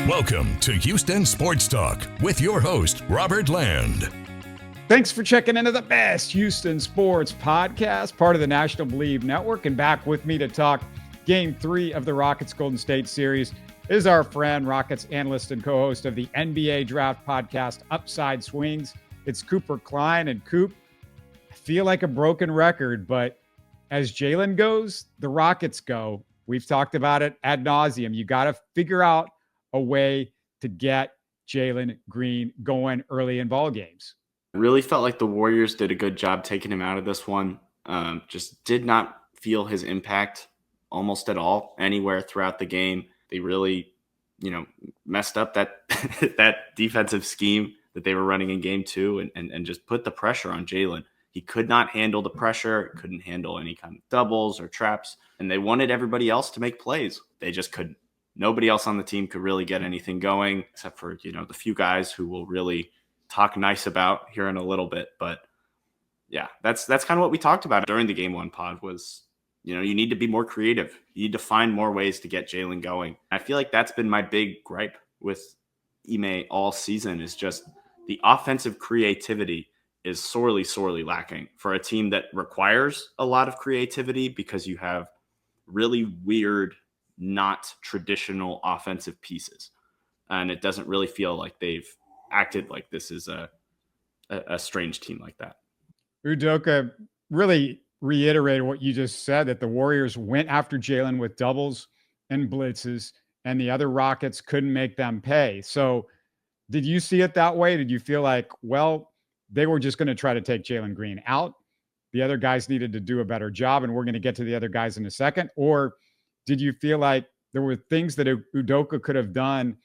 Welcome to Houston Sports Talk with your host, Robert Land. Thanks for checking into the best Houston sports podcast, part of the National Bleav Network. And back with me to talk Game 3 of the Rockets Golden State series is our friend, Rockets analyst and co-host of the NBA Draft podcast, Upside Swings. It's Cooper Klein. And Coop, I feel like a broken record, but as Jalen goes, the Rockets go. We've talked about it ad nauseum. You got to figure out a way to get Jalen Green going early in ball games. Really felt like the Warriors did a good job taking him out of this one. Just did not feel his impact almost at all anywhere throughout the game. They really, messed up that that defensive scheme that they were running in game 2 and just put the pressure on Jalen. He could not handle the pressure, couldn't handle any kind of doubles or traps, and they wanted everybody else to make plays. They just couldn't. Nobody else on the team could really get anything going except for, the few guys who will really talk nice about here in a little bit. But yeah, that's kind of what we talked about during the Game 1 pod was, you need to be more creative. You need to find more ways to get Jalen going. I feel like that's been my big gripe with Ime all season is just the offensive creativity is sorely, sorely lacking for a team that requires a lot of creativity because you have really weird, not traditional offensive pieces. And it doesn't really feel like they've acted like this is a strange team like that. Udoka really reiterated what you just said, that the Warriors went after Jalen with doubles and blitzes, and the other Rockets couldn't make them pay. So did you see it that way? Did you feel like, well, they were just going to try to take Jalen Green out? The other guys needed to do a better job, and we're going to get to the other guys in a second? Or did you feel like there were things that Udoka could have done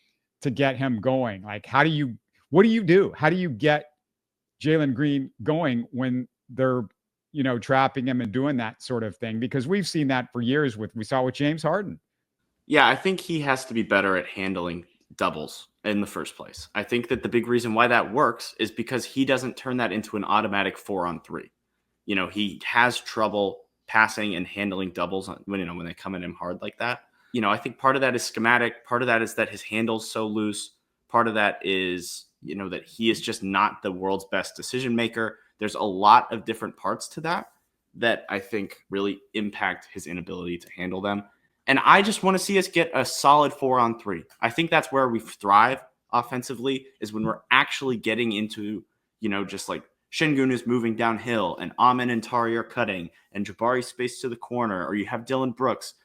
to get him going? Like, what do you do? How do you get Jalen Green going when they're, trapping him and doing that sort of thing? Because we've seen that for years we saw with James Harden. Yeah, I think he has to be better at handling doubles in the first place. I think that the big reason why that works is because he doesn't turn that into an automatic 4-on-3. He has trouble passing and handling doubles when they come at him hard like that. I think part of that is schematic. Part of that is that his handle's so loose. Part of that is, that he is just not the world's best decision maker. There's a lot of different parts to that I think really impact his inability to handle them. And I just want to see us get a solid 4-on-3. I think that's where we thrive offensively, is when we're actually getting into, just like Sengun is moving downhill and Amin and Tari are cutting and Jabari space to the corner, or you have Dylan Brooks,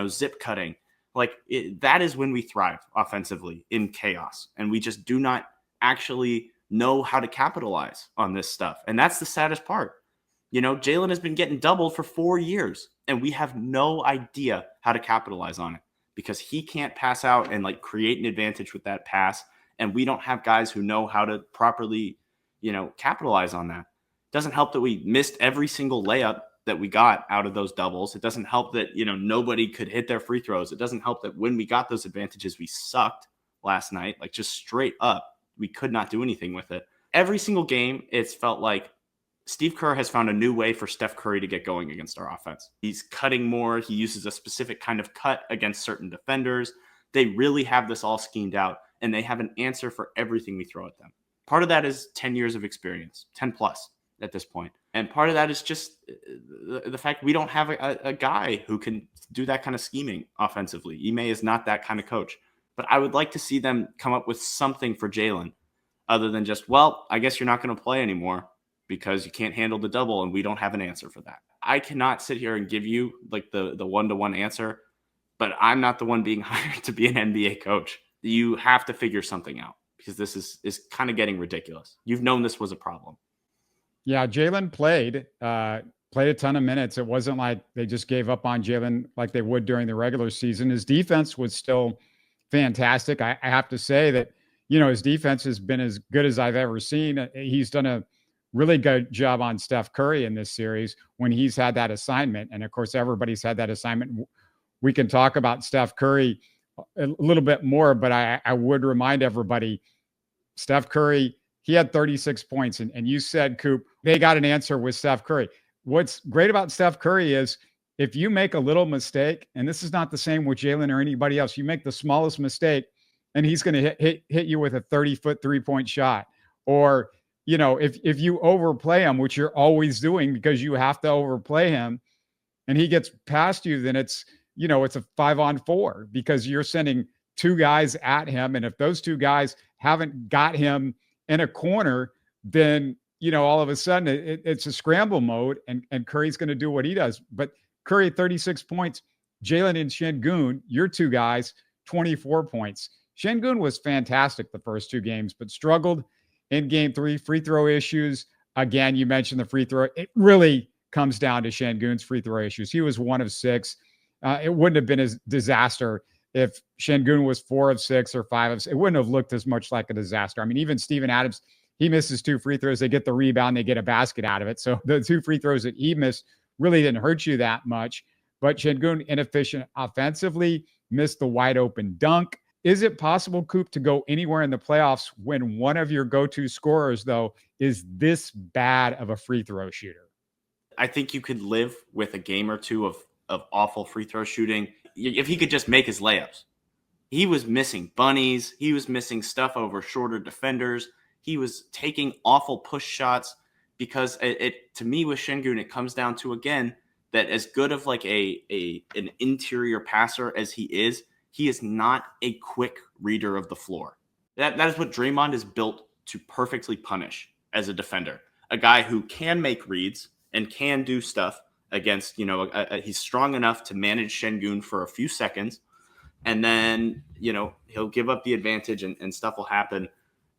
zip cutting. That is when we thrive offensively in chaos. And we just do not actually know how to capitalize on this stuff. And that's the saddest part. Jalen has been getting doubled for 4 years and we have no idea how to capitalize on it because he can't pass out and create an advantage with that pass. And we don't have guys who know how to properly, capitalize on that. It doesn't help that we missed every single layup that we got out of those doubles. It doesn't help that, nobody could hit their free throws. It doesn't help that when we got those advantages, we sucked last night, just straight up. We could not do anything with it. Every single game, it's felt like Steve Kerr has found a new way for Steph Curry to get going against our offense. He's cutting more. He uses a specific kind of cut against certain defenders. They really have this all schemed out, and they have an answer for everything we throw at them. Part of that is 10 years of experience, 10 plus at this point. And part of that is just the fact we don't have a guy who can do that kind of scheming offensively. Ime is not that kind of coach. But I would like to see them come up with something for Jalen other than just, well, I guess you're not going to play anymore because you can't handle the double and we don't have an answer for that. I cannot sit here and give you the one-to-one answer, but I'm not the one being hired to be an NBA coach. You have to figure something out because this is kind of getting ridiculous. You've known this was a problem. Yeah, Jalen played a ton of minutes. It wasn't like they just gave up on Jalen like they would during the regular season. His defense was still fantastic. I have to say that, his defense has been as good as I've ever seen. He's done a really good job on Steph Curry in this series when he's had that assignment. And of course, everybody's had that assignment. We can talk about Steph Curry a little bit more, but I would remind everybody, Steph Curry, he had 36 points. And you said, Coop, they got an answer with Steph Curry. What's great about Steph Curry is if you make a little mistake, and this is not the same with Jalen or anybody else, you make the smallest mistake, and he's going to hit you with a 30-foot 3-point shot. Or, if you overplay him, which you're always doing because you have to overplay him, and he gets past you, then it's a 5-on-4 because you're sending two guys at him. And if those two guys haven't got him in a corner, then, all of a sudden it's a scramble mode, and Curry's going to do what he does. But Curry, 36 points, Jalen and Sengun, your two guys, 24 points. Sengun was fantastic the first two games, but struggled in game 3, free throw issues. Again, you mentioned the free throw. It really comes down to Sengun's free throw issues. He was 1 of 6. It wouldn't have been a disaster if Sengun was 4 of 6 or 5 of 6. It wouldn't have looked as much like a disaster. I mean, even Steven Adams, he misses 2 free throws. They get the rebound. They get a basket out of it. So the 2 free throws that he missed really didn't hurt you that much. But Sengun, inefficient offensively, missed the wide open dunk. Is it possible, Coop, to go anywhere in the playoffs when one of your go-to scorers, though, is this bad of a free throw shooter? I think you could live with a game or two of awful free throw shooting if he could just make his layups. He was missing bunnies. He was missing stuff over shorter defenders. He was taking awful push shots because to me with Sengun, it comes down to, again, that as good of like an interior passer as he is not a quick reader of the floor. That is what Draymond is built to perfectly punish as a defender. A guy who can make reads and can do stuff against, he's strong enough to manage Sengun for a few seconds. And then, he'll give up the advantage and stuff will happen.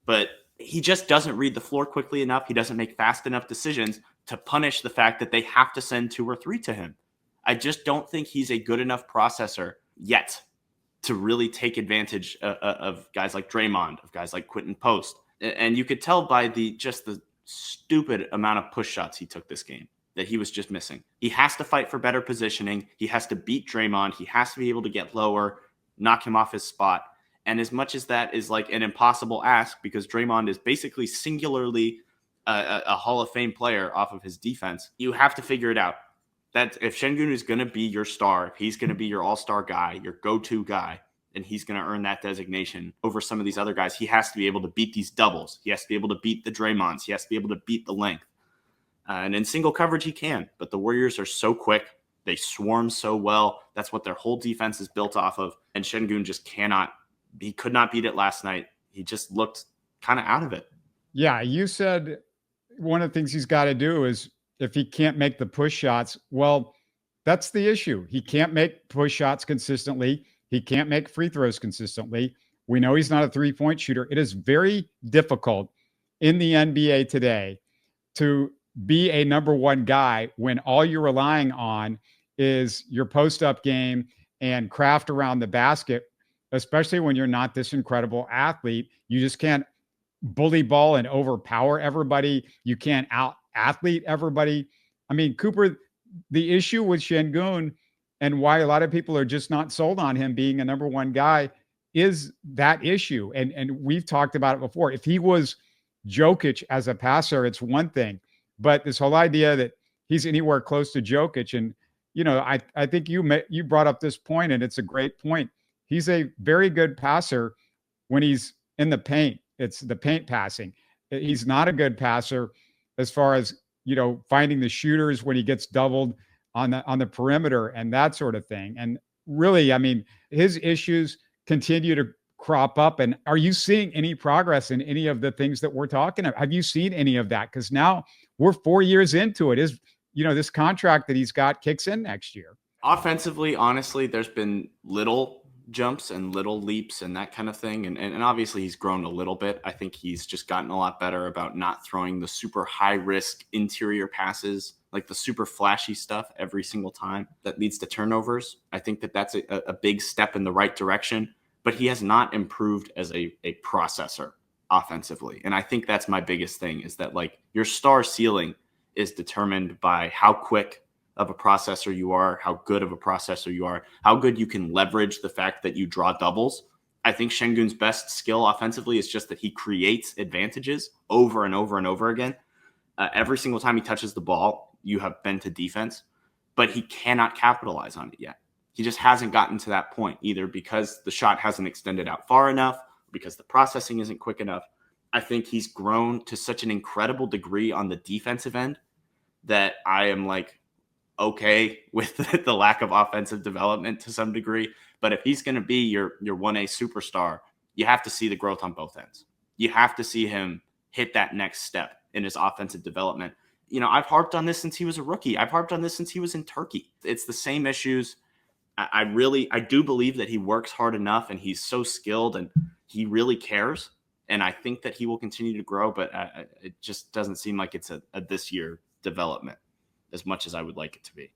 But he just doesn't read the floor quickly enough. He doesn't make fast enough decisions to punish the fact that they have to send 2 or 3 to him. I just don't think he's a good enough processor yet to really take advantage of guys like Draymond, of guys like Quentin Post. And you could tell by the stupid amount of push shots he took this game that he was just missing. He has to fight for better positioning. He has to beat Draymond. He has to be able to get lower, knock him off his spot. And as much as that is like an impossible ask, because Draymond is basically singularly a Hall of Fame player off of his defense, you have to figure it out. That if Sengun is going to be your star, if he's going to be your all-star guy, your go-to guy, and he's going to earn that designation over some of these other guys, he has to be able to beat these doubles. He has to be able to beat the Draymonds. He has to be able to beat the length. And in single coverage, he can. But the Warriors are so quick. They swarm so well. That's what their whole defense is built off of. And Sengun just cannot. He could not beat it last night. He just looked kind of out of it. Yeah, you said one of the things he's got to do is if he can't make the push shots, well, that's the issue. He can't make push shots consistently. He can't make free throws consistently. We know he's not a 3-point shooter. It is very difficult in the NBA today to be a number one guy when all you're relying on is your post-up game and craft around the basket, especially when you're not this incredible athlete. You just can't bully ball and overpower everybody. You can't out-athlete everybody. I mean, Cooper, the issue with Sengun and why a lot of people are just not sold on him being a number one guy is that issue. And we've talked about it before. If he was Jokic as a passer, it's one thing. But this whole idea that he's anywhere close to Jokic, and I think you brought up this point, and it's a great point. He's a very good passer when he's in the paint. It's the paint passing. He's not a good passer as far as finding the shooters when he gets doubled on the perimeter and that sort of thing. And really, I mean, his issues continue to crop up. And are you seeing any progress in any of the things that we're talking about? Have you seen any of that? Because now we're 4 years into it. This contract that he's got kicks in next year. Offensively, honestly, there's been little jumps and little leaps and that kind of thing. And obviously he's grown a little bit. I think he's just gotten a lot better about not throwing the super high risk interior passes, like the super flashy stuff every single time that leads to turnovers. I think that's a big step in the right direction, but he has not improved as a processor offensively. And I think that's my biggest thing, is that like your star ceiling is determined by how quick of a processor you are, how good of a processor you are, how good you can leverage the fact that you draw doubles. I think Sengun's best skill offensively is just that he creates advantages over and over and over again. Every single time he touches the ball, you have been to defense, but he cannot capitalize on it yet. He just hasn't gotten to that point, either because the shot hasn't extended out far enough, because the processing isn't quick enough. I think he's grown to such an incredible degree on the defensive end that I am like okay with the lack of offensive development to some degree. But if he's going to be your 1A superstar, you have to see the growth on both ends. You have to see him hit that next step in his offensive development. I've harped on this since he was a rookie. I've harped on this since he was in Turkey. It's the same issues. I do Bleav that he works hard enough and he's so skilled and he really cares. And I think that he will continue to grow, but it just doesn't seem like it's a this year development as much as I would like it to be.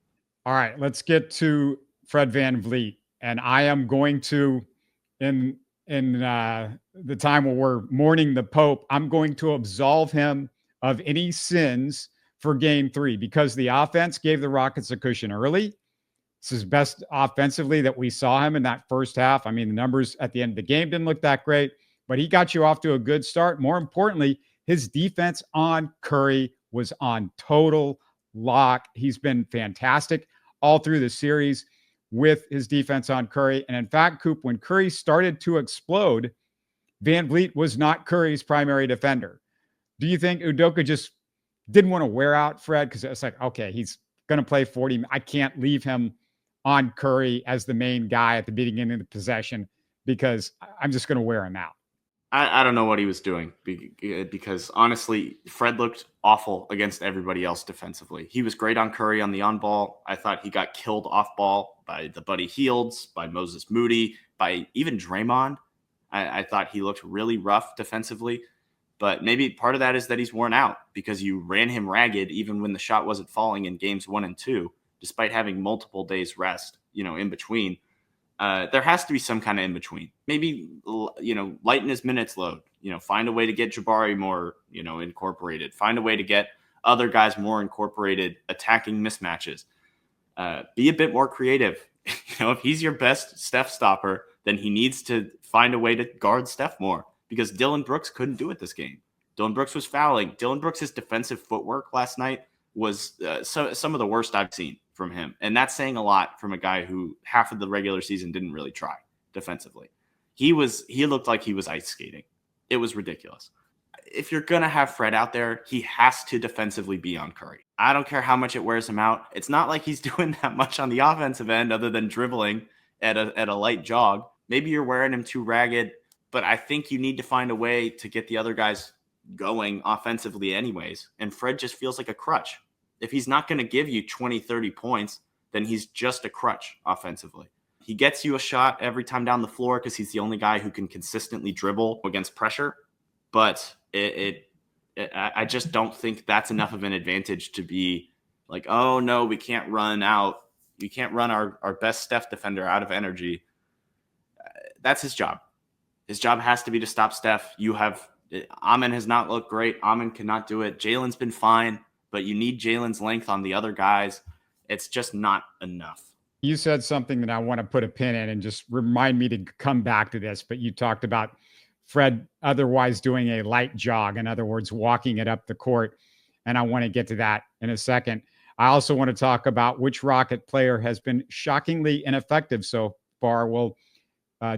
All right, let's get to Fred VanVleet. And I am going to, in the time where we're mourning the Pope, I'm going to absolve him of any sins for game 3 because the offense gave the Rockets a cushion early. This is best offensively that we saw him in that first half. I mean, the numbers at the end of the game didn't look that great, but he got you off to a good start. More importantly, his defense on Curry was on total lock. He's been fantastic all through the series with his defense on Curry. And in fact, Coop, when Curry started to explode, VanVleet was not Curry's primary defender. Do you think Udoka just didn't want to wear out Fred? Because it's like, okay, he's going to play 40. I can't leave him on Curry as the main guy at the beginning of the possession because I'm just going to wear him out. I don't know what he was doing because honestly, Fred looked awful against everybody else defensively. He was great on Curry on the on ball. I thought he got killed off ball by the Buddy Hields, by Moses Moody, by even Draymond. I thought he looked really rough defensively, but maybe part of that is that he's worn out because you ran him ragged even when the shot wasn't falling in games 1 and 2, despite having multiple days rest, in between. There has to be some kind of in between. Maybe, lighten his minutes load, find a way to get Jabari more, incorporated, find a way to get other guys more incorporated, attacking mismatches, be a bit more creative. If he's your best Steph stopper, then he needs to find a way to guard Steph more because Dillon Brooks couldn't do it this game. Dillon Brooks was fouling. Dillon Brooks' defensive footwork last night was some of the worst I've seen from him. And that's saying a lot from a guy who half of the regular season didn't really try defensively. He looked like he was ice skating. It was ridiculous. If you're going to have Fred out there, he has to defensively be on Curry. I don't care how much it wears him out. It's not like he's doing that much on the offensive end other than dribbling at a light jog. Maybe you're wearing him too ragged, but I think you need to find a way to get the other guys going offensively anyways. And Fred just feels like a crutch. If he's not going to give you 20, 30 points, then he's just a crutch offensively. He gets you a shot every time down the floor because he's the only guy who can consistently dribble against pressure. But I just don't think that's enough of an advantage to be like, oh, no, we can't run out. We can't run our best Steph defender out of energy. That's his job. His job has to be to stop Steph. Amen has not looked great. Amen cannot do it. Jalen's been fine. But you need Jalen's length on the other guys. It's just not enough. You said something that I want to put a pin in and just remind me to come back to this. But you talked about Fred otherwise doing a light jog. In other words, walking it up the court. And I want to get to that in a second. I also want to talk about which Rocket player has been shockingly ineffective so far. We'll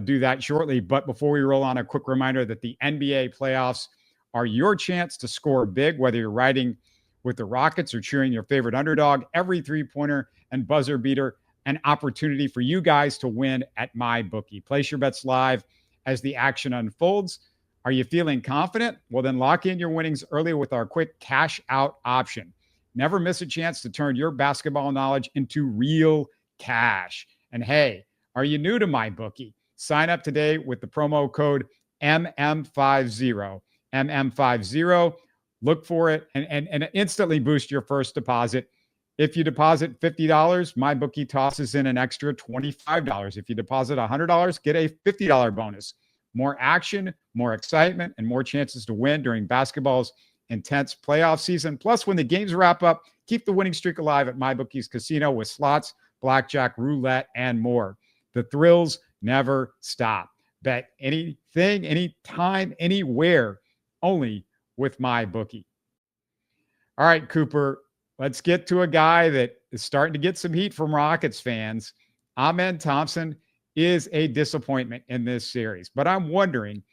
do that shortly. But before we roll on, a quick reminder that the NBA playoffs are your chance to score big, whether you're riding with the Rockets or cheering your favorite underdog. Every three-pointer and buzzer beater, an opportunity for you guys to win at MyBookie. Place your bets live as the action unfolds. Are you feeling confident? Well, then lock in your winnings early with our quick cash out option. Never miss a chance to turn your basketball knowledge into real cash. And hey, are you new to MyBookie? Sign up today with the promo code MM50. MM50. Look for it and instantly boost your first deposit. If you deposit $50, MyBookie tosses in an extra $25. If you deposit $100, get a $50 bonus. More action, more excitement, and more chances to win during basketball's intense playoff season. Plus, when the games wrap up, keep the winning streak alive at MyBookie's casino with slots, blackjack, roulette, and more. The thrills never stop. Bet anything, anytime, anywhere, only with MyBookie. All right, Cooper, let's get to a guy that is starting to get some heat from Rockets fans. Amen Thompson is a disappointment in this series. But I'm wondering,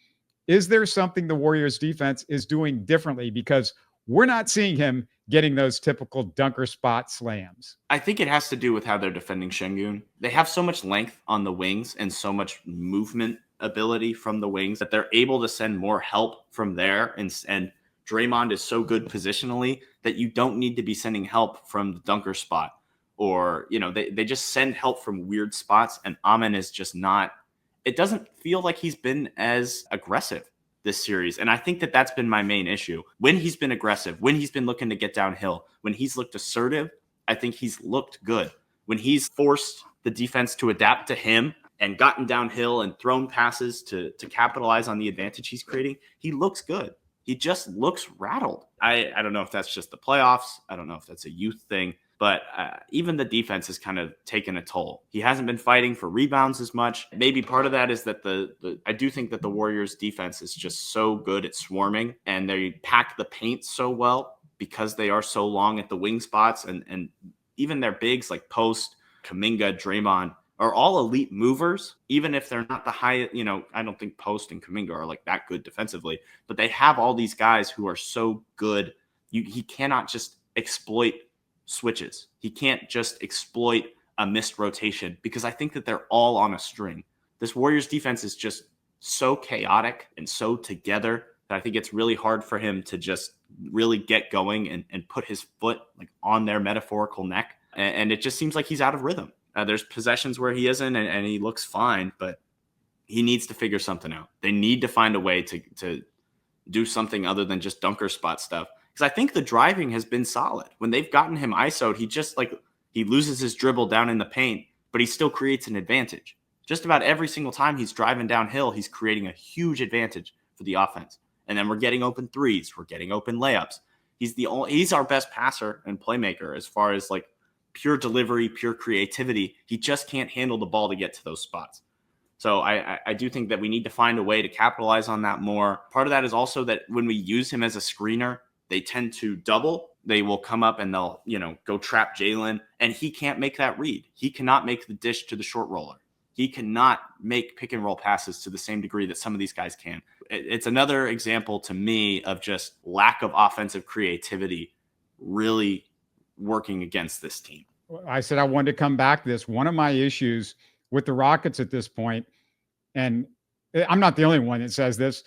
is there something the Warriors defense is doing differently? Because we're not seeing him getting those typical dunker spot slams. I think it has to do with how they're defending Sengun. They have so much length on the wings and so much movement ability from the wings that they're able to send more help from there. And Draymond is so good positionally that you don't need to be sending help from the dunker spot. Or, they just send help from weird spots. And Amen is just not, it doesn't feel like he's been as aggressive this series. And I think that that's been my main issue. When he's been aggressive, when he's been looking to get downhill, when he's looked assertive, I think he's looked good. When he's forced the defense to adapt to him and gotten downhill and thrown passes to capitalize on the advantage he's creating, he looks good. He just looks rattled. I don't know if that's just the playoffs. I don't know if that's a youth thing. But even the defense has kind of taken a toll. He hasn't been fighting for rebounds as much. Maybe part of that is that I do think that the Warriors defense is just so good at swarming, and they pack the paint so well because they are so long at the wing spots, and even their bigs like Post, Kuminga, Draymond are all elite movers, even if they're not the high, I don't think Post and Kuminga are like that good defensively, but they have all these guys who are so good. He cannot just exploit switches. He can't just exploit a missed rotation because I think that they're all on a string. This Warriors defense is just so chaotic and so together that I think it's really hard for him to just really get going and put his foot like on their metaphorical neck. And it just seems like he's out of rhythm. There's possessions where he isn't and he looks fine, but he needs to figure something out. They need to find a way to do something other than just dunker spot stuff. Because I think the driving has been solid. When they've gotten him ISO'd, he loses his dribble down in the paint, but he still creates an advantage. Just about every single time he's driving downhill, he's creating a huge advantage for the offense. And then we're getting open threes. We're getting open layups. He's our best passer and playmaker as far as like pure delivery, pure creativity. He just can't handle the ball to get to those spots. So I do think that we need to find a way to capitalize on that more. Part of that is also that when we use him as a screener, they tend to double. They will come up and they'll, go trap Jalen, and he can't make that read. He cannot make the dish to the short roller. He cannot make pick and roll passes to the same degree that some of these guys can. It's another example to me of just lack of offensive creativity really working against this team. I said I wanted to come back to this. One of my issues with the Rockets at this point, and I'm not the only one that says this,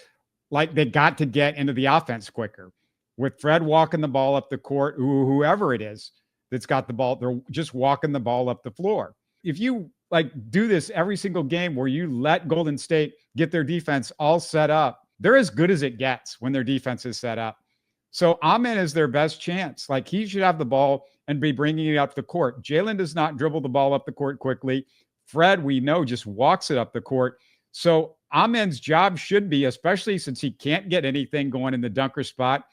like they got to get into the offense quicker. With Fred walking the ball up the court, whoever it is that's got the ball, they're just walking the ball up the floor. If you do this every single game where you let Golden State get their defense all set up, they're as good as it gets when their defense is set up. So Amen is their best chance. He should have the ball and be bringing it up the court. Jalen does not dribble the ball up the court quickly. Fred, we know, just walks it up the court. So Amen's job should be, especially since he can't get anything going in the dunker spot,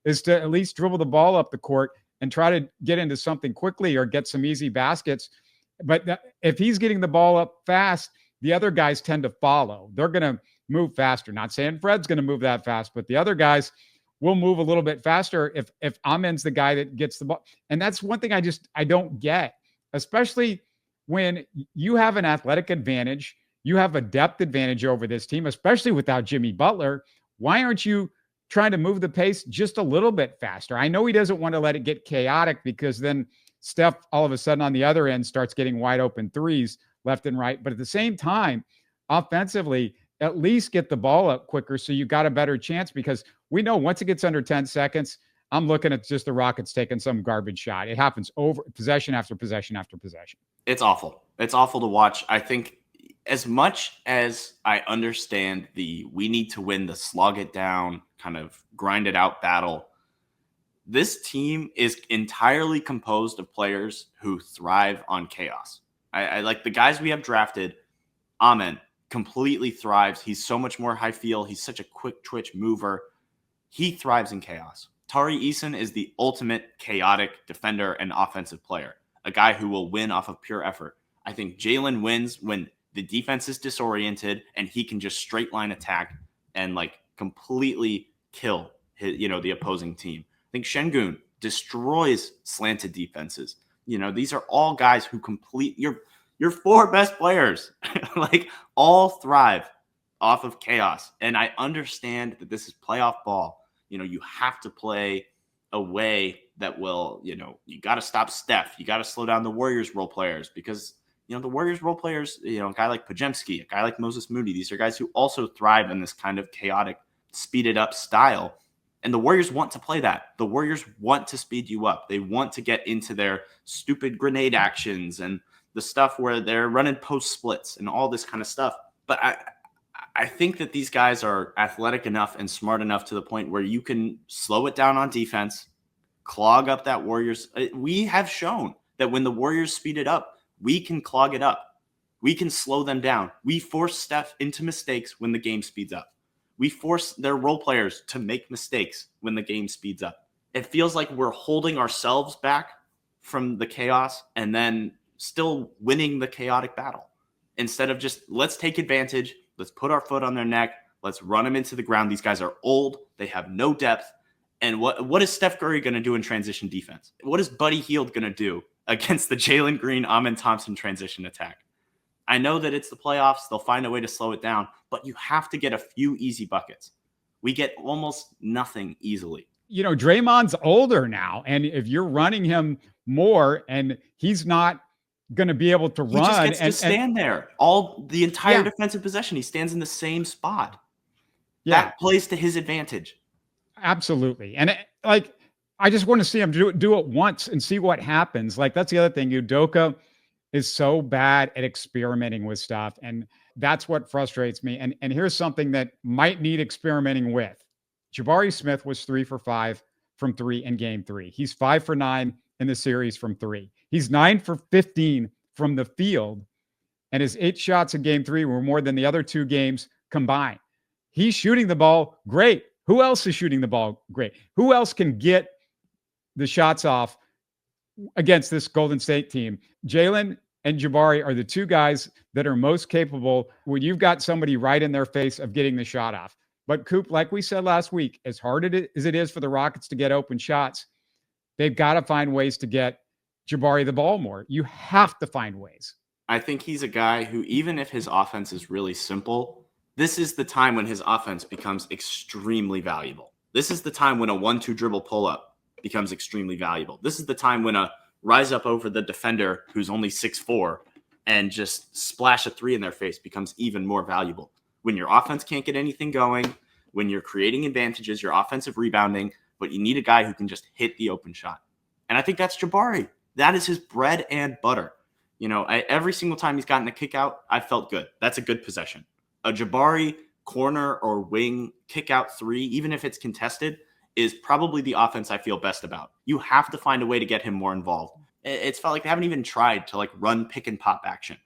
is to at least dribble the ball up the court and try to get into something quickly or get some easy baskets. But if he's getting the ball up fast, the other guys tend to follow. They're going to move faster. Not saying Fred's going to move that fast, but the other guys will move a little bit faster if Amen's the guy that gets the ball. And that's one thing I don't get, especially when you have an athletic advantage, you have a depth advantage over this team, especially without Jimmy Butler. Why aren't you trying to move the pace just a little bit faster? I know he doesn't want to let it get chaotic because then Steph all of a sudden on the other end starts getting wide open threes left and right. But at the same time, offensively, at least get the ball up quicker so you got a better chance, because we know once it gets under 10 seconds, I'm looking at just the Rockets taking some garbage shot. It happens over possession after possession after possession. It's awful. It's awful to watch. I think as much as I understand we need to win the slog it down, kind of grind it out battle, this team is entirely composed of players who thrive on chaos. I like the guys we have drafted. Amen completely thrives. He's so much more high feel. He's such a quick twitch mover. He thrives in chaos. Tari Eason is the ultimate chaotic defender and offensive player, a guy who will win off of pure effort. I think Jalen wins when the defense is disoriented and he can just straight line attack and completely kill the opposing team. I think Sengun destroys slanted defenses. These are all guys who Your 4 best players like all thrive off of chaos. And I understand that this is playoff ball. You have to play a way that will, you got to stop Steph. You got to slow down the Warriors role players because, the Warriors role players, a guy like Podziemski, a guy like Moses Moody, these are guys who also thrive in this kind of chaotic, speeded up style. And the Warriors want to play that. The Warriors want to speed you up. They want to get into their stupid grenade actions and the stuff where they're running post splits and all this kind of stuff. But I think that these guys are athletic enough and smart enough to the point where you can slow it down on defense, clog up that Warriors. We have shown that when the Warriors speed it up, we can clog it up. We can slow them down. We force Steph into mistakes when the game speeds up. We force their role players to make mistakes when the game speeds up. It feels like we're holding ourselves back from the chaos and then still winning the chaotic battle. Instead of just, let's take advantage, let's put our foot on their neck, let's run them into the ground. These guys are old, they have no depth. And what is Steph Curry going to do in transition defense? What is Buddy Hield going to do against the Jalen Green, Thompson transition attack? I know that it's the playoffs. They'll find a way to slow it down, but you have to get a few easy buckets. We get almost nothing easily. Draymond's older now, and if you're running him more and he's not going to be able to run. He just gets to stand there the entire defensive possession. He stands in the same spot. Yeah. That plays to his advantage. Absolutely. And I just want to see him do it once and see what happens. That's the other thing. Udoka is so bad at experimenting with stuff. And that's what frustrates me. And here's something that might need experimenting with. Jabari Smith was 3 for 5 from 3 in game 3. He's 5 for 9 in the series from 3. He's 9 for 15 from the field. And his 8 shots in game 3 were more than the other 2 games combined. He's shooting the ball great. Who else is shooting the ball great? Who else can get the shots off against this Golden State team? Jalen and Jabari are the 2 guys that are most capable when you've got somebody right in their face of getting the shot off. But Coop, like we said last week, as hard as it is for the Rockets to get open shots, they've got to find ways to get Jabari the ball more. You have to find ways. I think he's a guy who, even if his offense is really simple, this is the time when his offense becomes extremely valuable. This is the time when a 1-2 dribble pull-up becomes extremely valuable. This is the time when a rise up over the defender who's only 6'4" and just splash a 3 in their face becomes even more valuable. When your offense can't get anything going, when you're creating advantages, your offensive rebounding, but you need a guy who can just hit the open shot. And I think that's Jabari. That is his bread and butter. Every single time he's gotten a kick out, I felt good. That's a good possession. A Jabari corner or wing kick out 3, even if it's contested, is probably the offense I feel best about. You have to find a way to get him more involved. It's felt like they haven't even tried to run pick and pop action.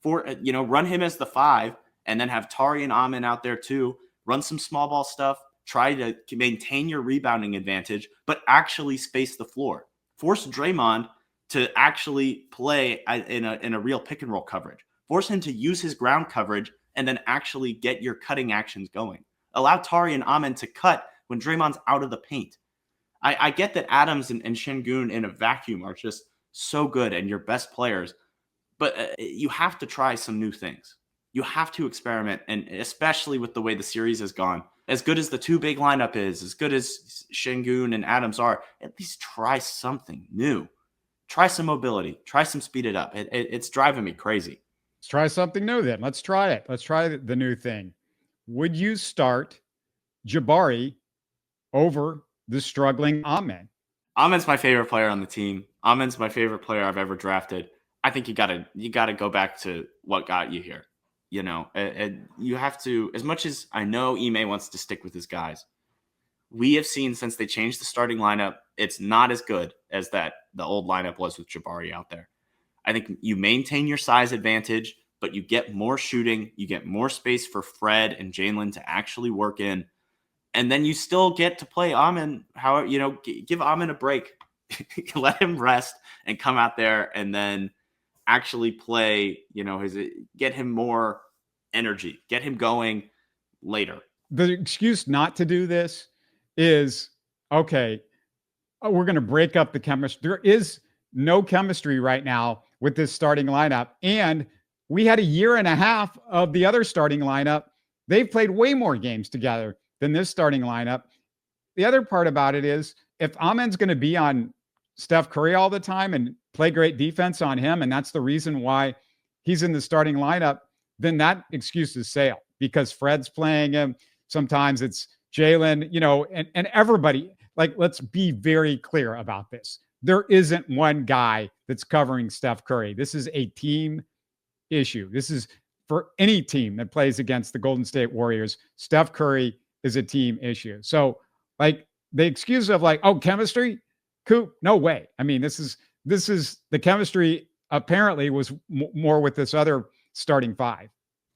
Run him as the 5 and then have Tari and Amin out there too. Run some small ball stuff. Try to maintain your rebounding advantage, but actually space the floor. Force Draymond to actually play in a real pick and roll coverage. Force him to use his ground coverage and then actually get your cutting actions going. Allow Tari and Amin to cut when Draymond's out of the paint. I get that Adams and Sengun in a vacuum are just so good and your best players, but you have to try some new things. You have to experiment, and especially with the way the series has gone. As good as the 2 big lineup is, as good as Sengun and Adams are, at least try something new. Try some mobility. Try some speed it up. It's driving me crazy. Let's try something new then. Let's try it. Let's try the new thing. Would you start Jabari over the struggling Amin? Amin's my favorite player on the team. Amin's my favorite player I've ever drafted. I think you gotta go back to what got you here. And you have to, as much as I know Ime wants to stick with his guys, we have seen since they changed the starting lineup, it's not as good as the old lineup was with Jabari out there. I think you maintain your size advantage, but you get more shooting, you get more space for Fred and Jalen to actually work in, and then you still get to play Amin. Give Amin a break, let him rest and come out there and then actually play. Get him more energy, get him going later. The excuse not to do this is, okay, we're going to break up the chemistry. There is no chemistry right now with this starting lineup. And we had a year and a half of the other starting lineup. They've played way more games together than this starting lineup. The other part about it is if Amen's going to be on Steph Curry all the time and play great defense on him, and that's the reason why he's in the starting lineup, then that excuse is sailed because Fred's playing him. Sometimes it's Jalen, and everybody. Like, let's be very clear about this. There isn't one guy that's covering Steph Curry. This is a team issue. This is for any team that plays against the Golden State Warriors. Steph Curry is a team issue. So, like, the excuse of like, oh, chemistry, Coop, no way. I mean, this is the chemistry apparently was more with this other starting five.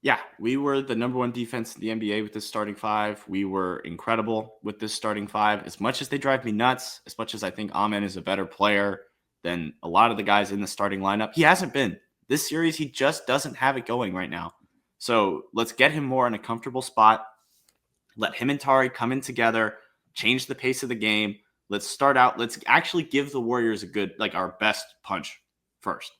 Yeah, we were the number one defense in the NBA with this starting five. We were incredible with this starting five. As much as they drive me nuts, as much as I think Amen is a better player than a lot of the guys in the starting lineup, he hasn't been. This series, he just doesn't have it going right now. So let's get him more in a comfortable spot. Let him and Tari come in together, change the pace of the game. Let's start out. Let's actually give the Warriors a good, like our best punch first.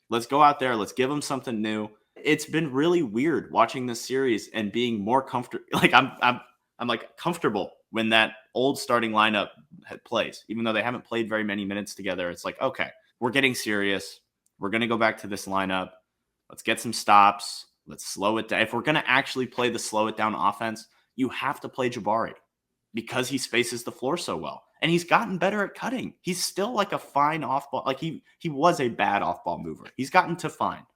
Let's go out there. Let's give them something new. It's been really weird watching this series and being more comfortable. Like I'm like comfortable when that old starting lineup plays, even though they haven't played very many minutes together. It's like, okay, we're getting serious. We're going to go back to this lineup. Let's get some stops. Let's slow it down. If we're going to actually play the slow it down offense, you have to play Jabari because he spaces the floor so well. And he's gotten better at cutting. He's still like a fine off ball. Like he was a bad off ball mover. He's gotten to fine.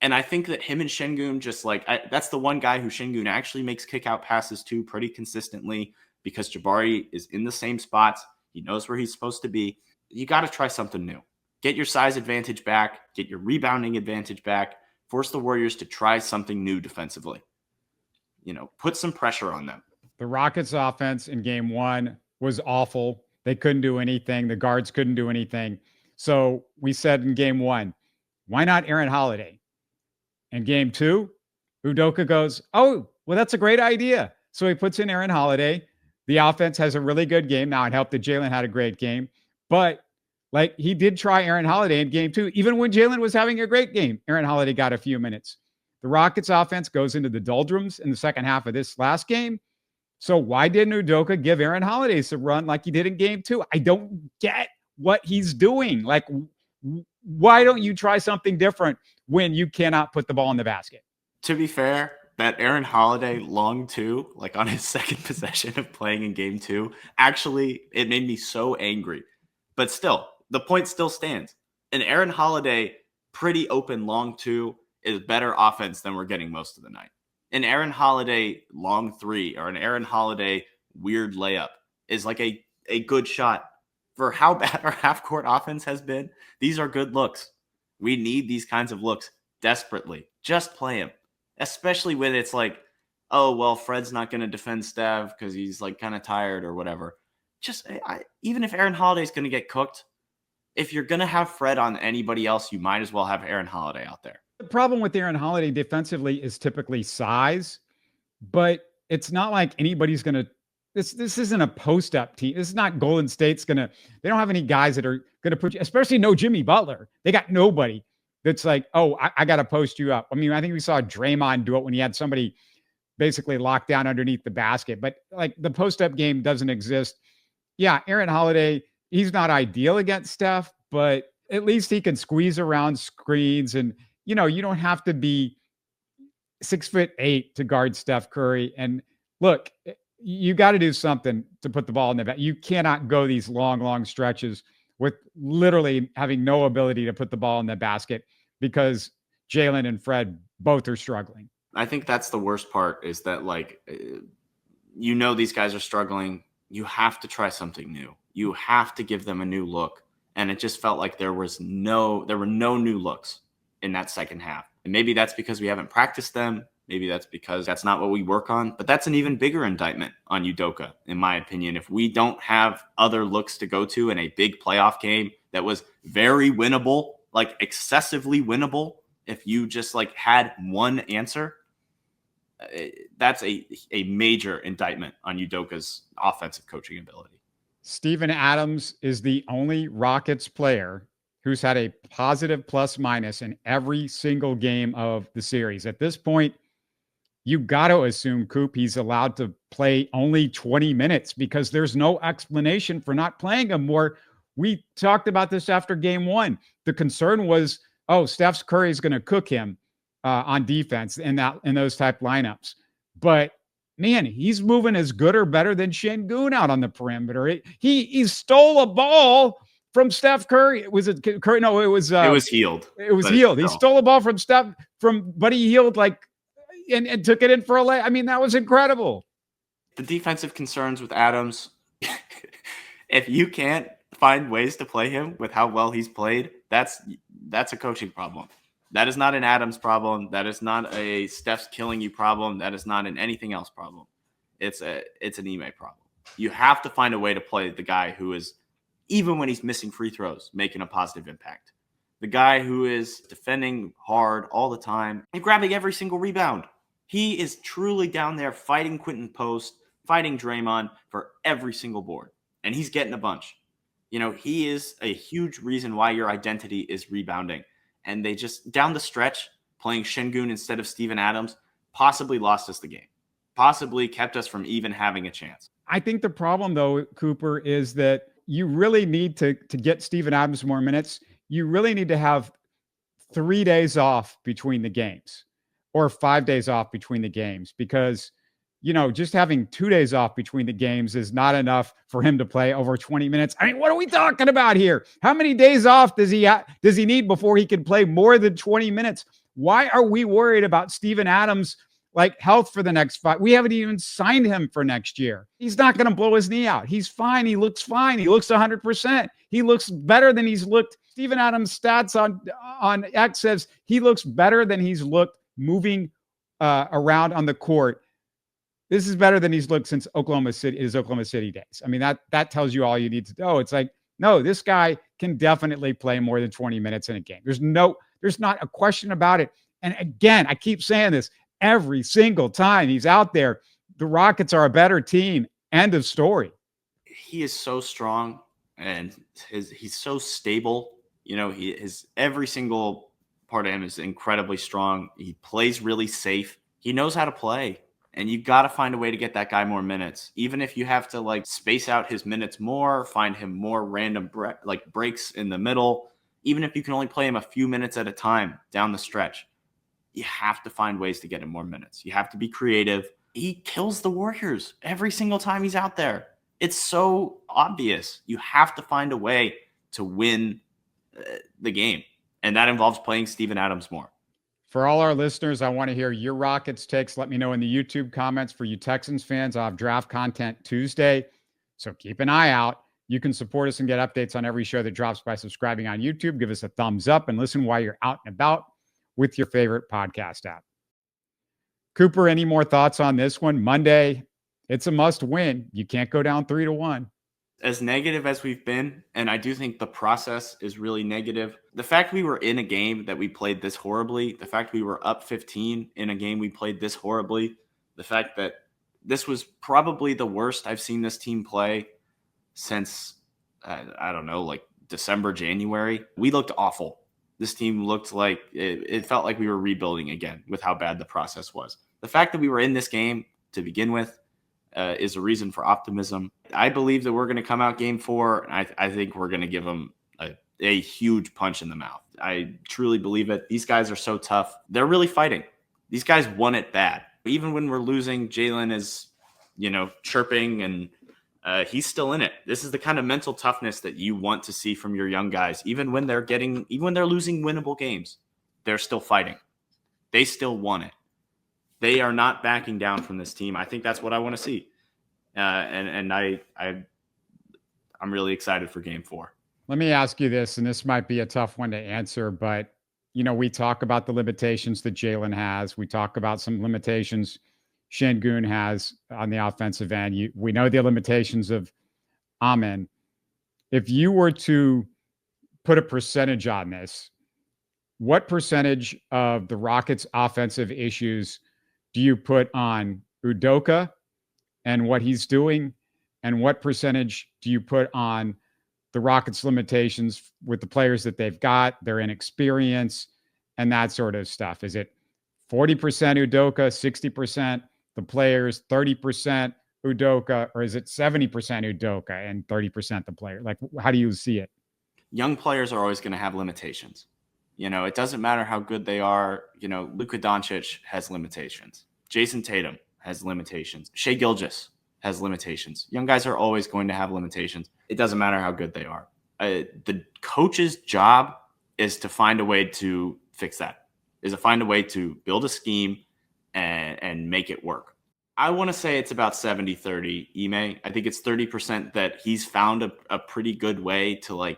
And I think that him and Sengun just like, that's the one guy who Sengun actually makes kick out passes to pretty consistently because Jabari is in the same spots. He knows where he's supposed to be. You got to try something new. Get your size advantage back. Get your rebounding advantage back. Force the Warriors to try something new defensively. Put some pressure on them. The Rockets offense in game one was awful. They couldn't do anything. The guards couldn't do anything. So we said in game one, why not Aaron Holiday? In game two, Udoka goes, oh, well, that's a great idea. So he puts in Aaron Holiday. The offense has a really good game. Now it helped that Jalen had a great game. But like he did try Aaron Holiday in game two. Even when Jalen was having a great game, Aaron Holiday got a few minutes. The Rockets offense goes into the doldrums in the second half of this last game. So why didn't Udoka give Aaron Holiday some run like he did in game two? I don't get what he's doing. Like, why don't you try something different when you cannot put the ball in the basket? To be fair, that Aaron Holiday long two, like on his second possession of playing in game two, actually, it made me so angry. But still, the point still stands. An Aaron Holiday pretty open long two is better offense than we're getting most of the night. An Aaron Holiday long three or an Aaron Holiday weird layup is like a good shot. For how bad our half-court offense has been, these are good looks. We need these kinds of looks desperately. Just play him. Especially when it's like, oh, well, Fred's not going to defend Steph because he's like kind of tired or whatever. Even if Aaron Holiday's going to get cooked, if you're going to have Fred on anybody else, you might as well have Aaron Holiday out there. The problem with Aaron Holiday defensively is typically size, but it's not like anybody's going to This isn't a post-up team. This is not Golden State's they don't have any guys that are going to put you, especially no Jimmy Butler. They got nobody that's like, oh, I got to post you up. I mean, I think we saw Draymond do it when he had somebody basically locked down underneath the basket. But like the post-up game doesn't exist. Yeah, Aaron Holiday, he's not ideal against Steph, but at least he can squeeze around screens. And, you don't have to be 6'8" to guard Steph Curry. And look, you got to do something to put the ball in the back. You cannot go these long stretches with literally having no ability to put the ball in the basket because Jalen and Fred both are struggling. I think that's the worst part is that these guys are struggling. You have to try something new. You have to give them a new look. And it just felt like there were no new looks in that second half. And maybe that's because we haven't practiced them. Maybe that's because that's not what we work on. But that's an even bigger indictment on Udoka, in my opinion. If we don't have other looks to go to in a big playoff game that was very winnable, like excessively winnable, if you just had one answer, that's a major indictment on Udoka's offensive coaching ability. Steven Adams is the only Rockets player who's had a positive plus minus in every single game of the series. At this point, you got to assume, Coop, he's allowed to play only 20 minutes because there's no explanation for not playing him more. We talked about this after game one. The concern was, oh, Steph Curry is going to cook him on defense in those type lineups. But man, he's moving as good or better than Sengun out on the perimeter. He stole a ball from Steph Curry. Was it Curry? No, it was Healed. It was Healed. He stole a ball from Steph but he Healed and took it in for a lay. I mean, that was incredible. The defensive concerns with Adams, if you can't find ways to play him with how well he's played, that's a coaching problem. That is not an Adams problem. That is not a Steph's killing you problem. That is not an anything else problem. It's an Ime problem. You have to find a way to play the guy who is, even when he's missing free throws, making a positive impact. The guy who is defending hard all the time and grabbing every single rebound. He is truly down there fighting Quentin Post, fighting Draymond for every single board. And he's getting a bunch. He is a huge reason why your identity is rebounding. And they just, down the stretch, playing Sengun instead of Steven Adams, possibly lost us the game. Possibly kept us from even having a chance. I think the problem, though, Cooper, is that you really need to get Steven Adams more minutes. You really need to have 3 days off between the games or 5 days off between the games because, just having 2 days off between the games is not enough for him to play over 20 minutes. I mean, what are we talking about here? How many days off does he need before he can play more than 20 minutes? Why are we worried about Steven Adams' health for the next 5? We haven't even signed him for next year. He's not going to blow his knee out. He's fine. He looks fine. He looks 100%. He looks better than he's looked. Steven Adams' stats on X says he looks better than he's looked moving around on the court. This is better than he's looked since his Oklahoma City days. I mean, that tells you all you need to know. It's no, this guy can definitely play more than 20 minutes in a game. There's not a question about it. And again, I keep saying this every single time he's out there. The Rockets are a better team. End of story. He is so strong and he's so stable. His every single part of him is incredibly strong. He plays really safe. He knows how to play. And you got to find a way to get that guy more minutes. Even if you have to space out his minutes more, find him more random breaks in the middle. Even if you can only play him a few minutes at a time down the stretch, you have to find ways to get him more minutes. You have to be creative. He kills the Warriors every single time he's out there. It's so obvious. You have to find a way to win the game. And that involves playing Steven Adams more. For all our listeners, I want to hear your Rockets takes. Let me know in the YouTube comments. For you Texans fans, I'll have draft content Tuesday, so keep an eye out. You can support us and get updates on every show that drops by subscribing on YouTube. Give us a thumbs up and listen while you're out and about with your favorite podcast app. Cooper, any more thoughts on this one? Monday, it's a must win. You can't go down 3-1. As negative as we've been, and I do think the process is really negative, the fact we were in a game that we played this horribly, the fact we were up 15 in a game we played this horribly, the fact that this was probably the worst I've seen this team play since, I don't know, December, January. We looked awful. This team looked like, it felt like we were rebuilding again with how bad the process was. The fact that we were in this game to begin with is a reason for optimism. I believe that we're going to come out game 4. And I think we're going to give them a huge punch in the mouth. I truly believe it. These guys are so tough. They're really fighting. These guys want it bad. Even when we're losing, Jalen is, chirping and he's still in it. This is the kind of mental toughness that you want to see from your young guys. Even when they're losing winnable games, they're still fighting. They still want it. They are not backing down from this team. I think that's what I want to see. And I'm really excited for game 4. Let me ask you this, and this might be a tough one to answer, but, we talk about the limitations that Jalen has. We talk about some limitations Sengun has on the offensive end. We know the limitations of Amen. If you were to put a percentage on this, what percentage of the Rockets' offensive issues do you put on Udoka and what he's doing? And what percentage do you put on the Rockets' limitations with the players that they've got, their inexperience, and that sort of stuff? Is it 40% Udoka, 60% the players, 30% Udoka, or is it 70% Udoka and 30% the player? Like, how do you see it? Young players are always going to have limitations. It doesn't matter how good they are. Luka Doncic has limitations. Jason Tatum has limitations. Shai Gilgeous has limitations. Young guys are always going to have limitations. It doesn't matter how good they are. The coach's job is to find a way to fix that, is to find a way to build a scheme and make it work. I want to say it's about 70-30 Ime. I think it's 30% that he's found a pretty good way to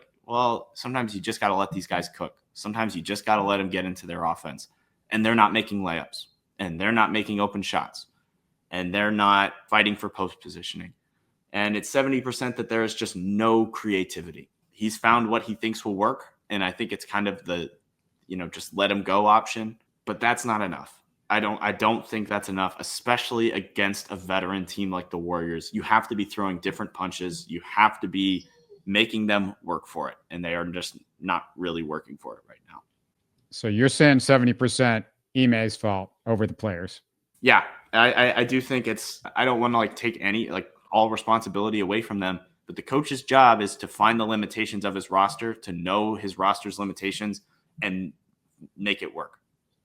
sometimes you just got to let these guys cook. Sometimes you just got to let them get into their offense, and they're not making layups, and they're not making open shots, and they're not fighting for post positioning. And it's 70% that there is just no creativity. He's found what he thinks will work, and I think it's kind of the, just let him go option, but that's not enough. I don't think that's enough, especially against a veteran team like the Warriors. You have to be throwing different punches. You have to be making them work for it, and they are just not really working for it right now. So you're saying 70% Ime's fault over the players? Yeah, I do think I don't want to take any all responsibility away from them, but the coach's job is to find the limitations of his roster, to know his roster's limitations, and make it work.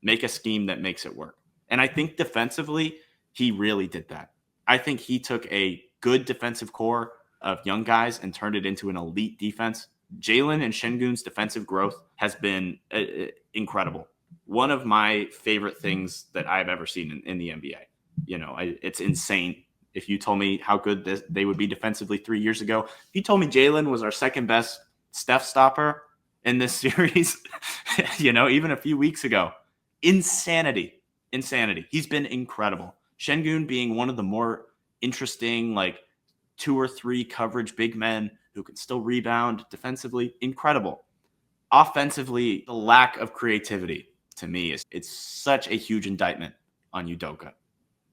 Make a scheme that makes it work. And I think defensively, he really did that. I think he took a good defensive core of young guys and turned it into an elite defense. Jalen and Sengun's defensive growth has been incredible. One of my favorite things that I've ever seen in the NBA. It's insane. If you told me how good they would be defensively 3 years ago, if you told me Jalen was our second best Steph stopper in this series, even a few weeks ago, insanity. He's been incredible. Sengun being one of the more interesting, 2 or 3 coverage big men who can still rebound defensively, incredible. Offensively, the lack of creativity to me it's such a huge indictment on Udoka.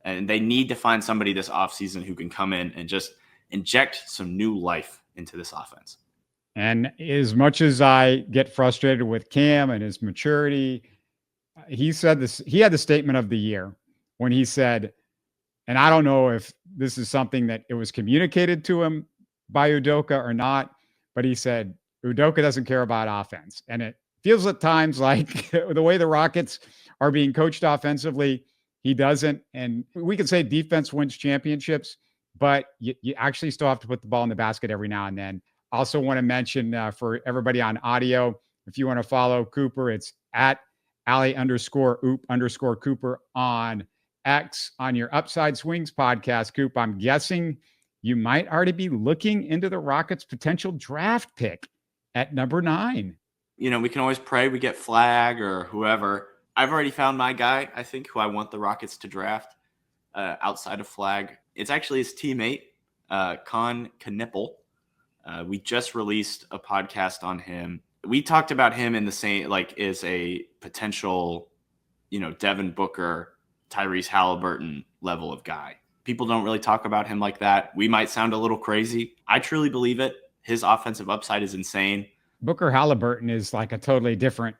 And they need to find somebody this offseason who can come in and just inject some new life into this offense. And as much as I get frustrated with Cam and his maturity, he said this, he had the statement of the year when he said, and I don't know if this is something that it was communicated to him by Udoka or not, but he said, Udoka doesn't care about offense. And it feels at times like the way the Rockets are being coached offensively, he doesn't. And we can say defense wins championships, but you actually still have to put the ball in the basket every now and then. Also want to mention for everybody on audio, if you want to follow Cooper, it's at Alley_oop_Cooper on X. On your Upside Swings podcast, Coop, I'm guessing you might already be looking into the Rockets' potential draft pick at number 9. We can always pray we get Flag or whoever. I've already found my guy, I think, who I want the Rockets to draft outside of Flag. It's actually his teammate, Con Knipple. We just released a podcast on him. We talked about him in the same, is a potential, Devin Booker, Tyrese Halliburton level of guy. People don't really talk about him like that. We might sound a little crazy. I truly believe it. His offensive upside is insane. Booker Halliburton is a totally different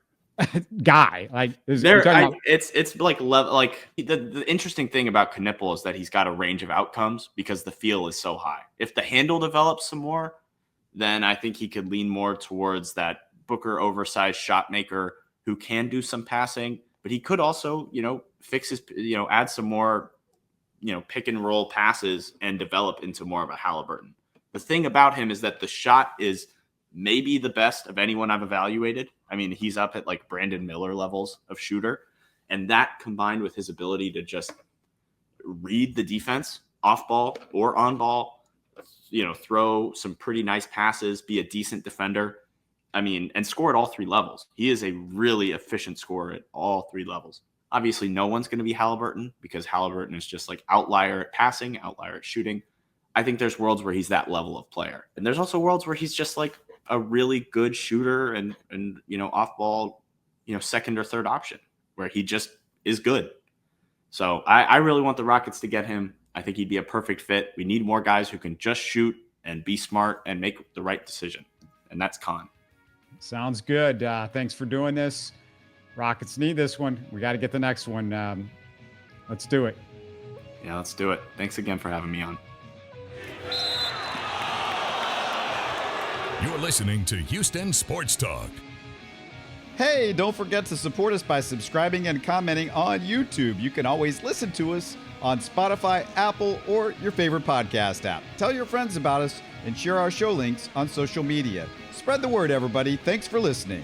guy. It's the interesting thing about Knipple is that he's got a range of outcomes because the feel is so high. If the handle develops some more, then I think he could lean more towards that Booker oversized shot maker who can do some passing, but he could also, fix his, add some more, pick and roll passes and develop into more of a Halliburton. The thing about him is that the shot is maybe the best of anyone I've evaluated. I mean, he's up at Brandon Miller levels of shooter, and that combined with his ability to just read the defense off ball or on ball, throw some pretty nice passes, be a decent defender. And score at all 3 levels. He is a really efficient scorer at all 3 levels. Obviously, no one's going to be Halliburton because Halliburton is just outlier at passing, outlier at shooting. I think there's worlds where he's that level of player. And there's also worlds where he's just a really good shooter and off ball, second or third option where he just is good. So I really want the Rockets to get him. I think he'd be a perfect fit. We need more guys who can just shoot and be smart and make the right decision. and that's Con. Sounds good. Thanks for doing this. Rockets need this one. We got to get the next one. Let's do it. Yeah, let's do it. Thanks again for having me on. You're listening to Houston Sports Talk. Hey, don't forget to support us by subscribing and commenting on YouTube. You can always listen to us on Spotify, Apple, or your favorite podcast app. Tell your friends about us and share our show links on social media. Spread the word, everybody. Thanks for listening.